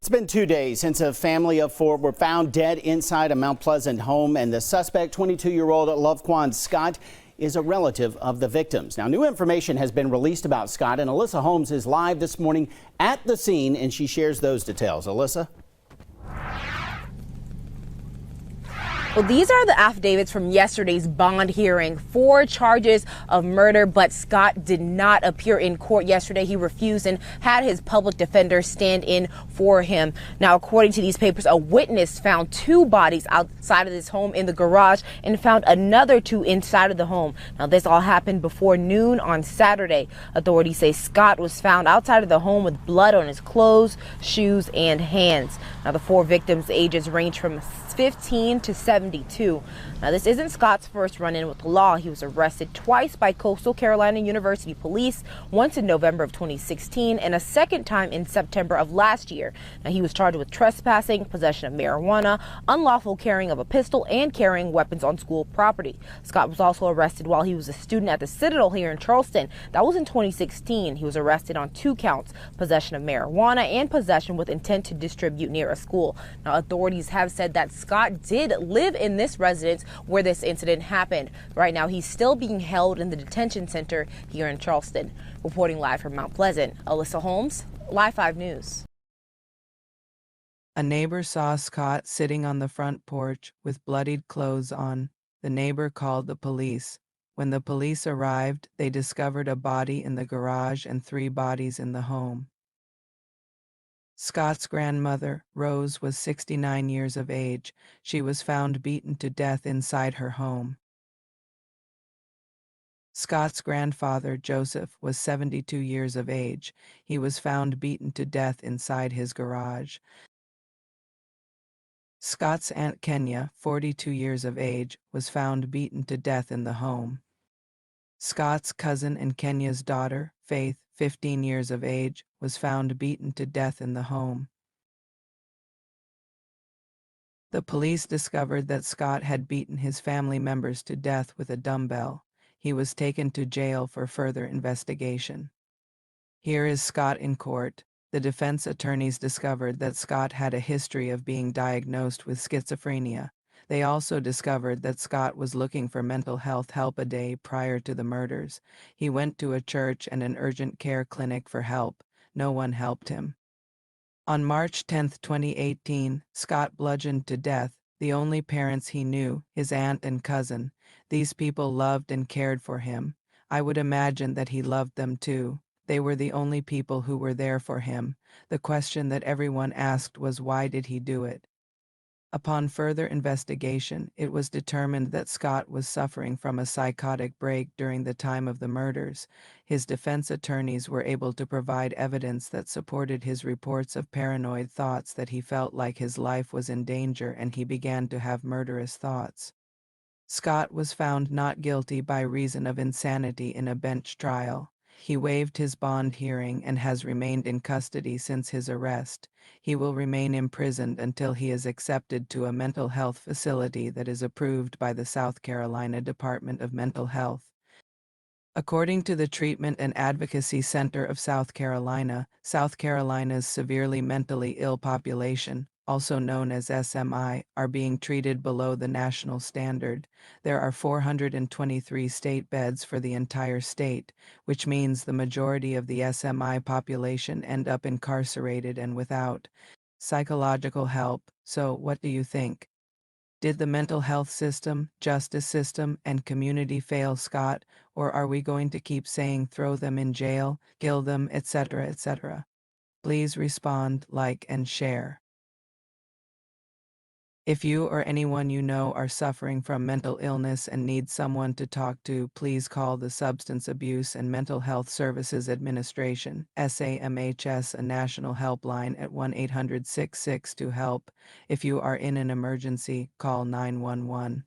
It's been 2 days since a family of 4 were found dead inside a Mount Pleasant home, and the suspect, 22-year-old Lovequan Scott, is a relative of the victims. Now, new information has been released about Scott, and Alyssa Holmes is live this morning at the scene, and she shares those details. Alyssa? Well, these are the affidavits from yesterday's bond hearing. 4 charges of murder, but Scott did not appear in court yesterday. He refused and had his public defender stand in for him. Now, according to these papers, a witness found 2 bodies outside of this home in the garage and found another 2 inside of the home. Now, this all happened before noon on Saturday. Authorities say Scott was found outside of the home with blood on his clothes, shoes, and hands. Now, the 4 victims' ages range from 15 to 72. Now, this isn't Scott's first run-in with the law. He was arrested twice by Coastal Carolina University police, once in November of 2016 and a second time in September of last year. Now, he was charged with trespassing, possession of marijuana, unlawful carrying of a pistol, and carrying weapons on school property. Scott was also arrested while he was a student at the Citadel here in Charleston. That was in 2016. He was arrested on 2 counts, possession of marijuana and possession with intent to distribute near a school. Now, authorities have said that Scott did live in this residence where this incident happened. Right now, he's still being held in the detention center here in Charleston. Reporting live from Mount Pleasant, Alyssa Holmes, Live 5 News. A neighbor saw Scott sitting on the front porch with bloodied clothes on. The neighbor called the police. When the police arrived, they discovered a body in the garage and 3 bodies in the home. Scott's grandmother, Rose, was 69 years of age. She was found beaten to death inside her home. Scott's grandfather, Joseph, was 72 years of age. He was found beaten to death inside his garage. Scott's Aunt Kenya, 42 years of age, was found beaten to death in the home. Scott's cousin and Kenya's daughter, Faith, 15 years of age, was found beaten to death in the home. The police discovered that Scott had beaten his family members to death with a dumbbell. He was taken to jail for further investigation. Here is Scott in court. The defense attorneys discovered that Scott had a history of being diagnosed with schizophrenia. They also discovered that Scott was looking for mental health help a day prior to the murders. He went to a church and an urgent care clinic for help. No one helped him. On March 10, 2018, Scott bludgeoned to death the only parents he knew, his aunt and cousin. These people loved and cared for him. I would imagine that he loved them too. They were the only people who were there for him. The question that everyone asked was, why did he do it? Upon further investigation, it was determined that Scott was suffering from a psychotic break during the time of the murders. His defense attorneys were able to provide evidence that supported his reports of paranoid thoughts, that he felt like his life was in danger and he began to have murderous thoughts. Scott was found not guilty by reason of insanity in a bench trial. He waived his bond hearing and has remained in custody since his arrest. He will remain imprisoned until he is accepted to a mental health facility that is approved by the South Carolina Department of Mental Health. According to the Treatment and Advocacy Center of South Carolina's severely mentally ill population, also known as SMI, are being treated below the national standard. There are 423 state beds for the entire state, which means the majority of the SMI population end up incarcerated and without psychological help. So, what do you think? Did the mental health system, justice system, and community fail Scott, or are we going to keep saying throw them in jail, kill them, etc., etc.? Please respond, like, and share. If you or anyone you know are suffering from mental illness and need someone to talk to, please call the Substance Abuse and Mental Health Services Administration, SAMHS, a national helpline at 1-800-662-HELP. If you are in an emergency, call 911.